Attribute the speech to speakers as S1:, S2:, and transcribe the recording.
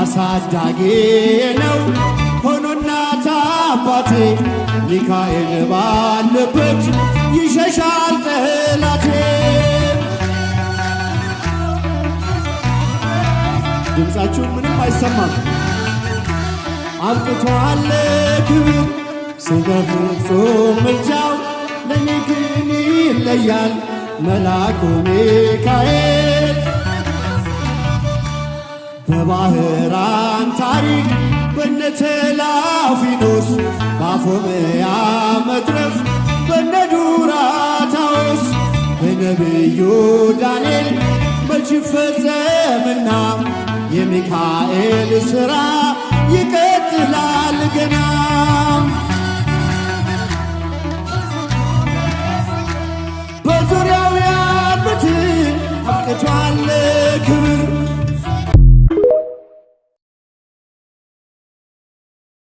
S1: አሳዳጌ ነው ሆኖ እናት አባቴ ሚካኤል ባለበት ይሸሻል ጠላቴ። ድምፃችሁን ምንም አይሰማም። አብቅቷል ክብር ስለ ፍጹም ምልጃው ለኔ ግን ይለያል መልአኩ ሚካኤል። በባህራን ታሪክ በነ ተላፊኖስ በአፎምያ መትረፍ በነ ዱራታዎስ በነቢዩ ዳንኤል መች ይፈጸምና የሚካኤል ሥራ ይቀጥላል ገና። በዙሪያው ያሉትን አብቅቷል ክብር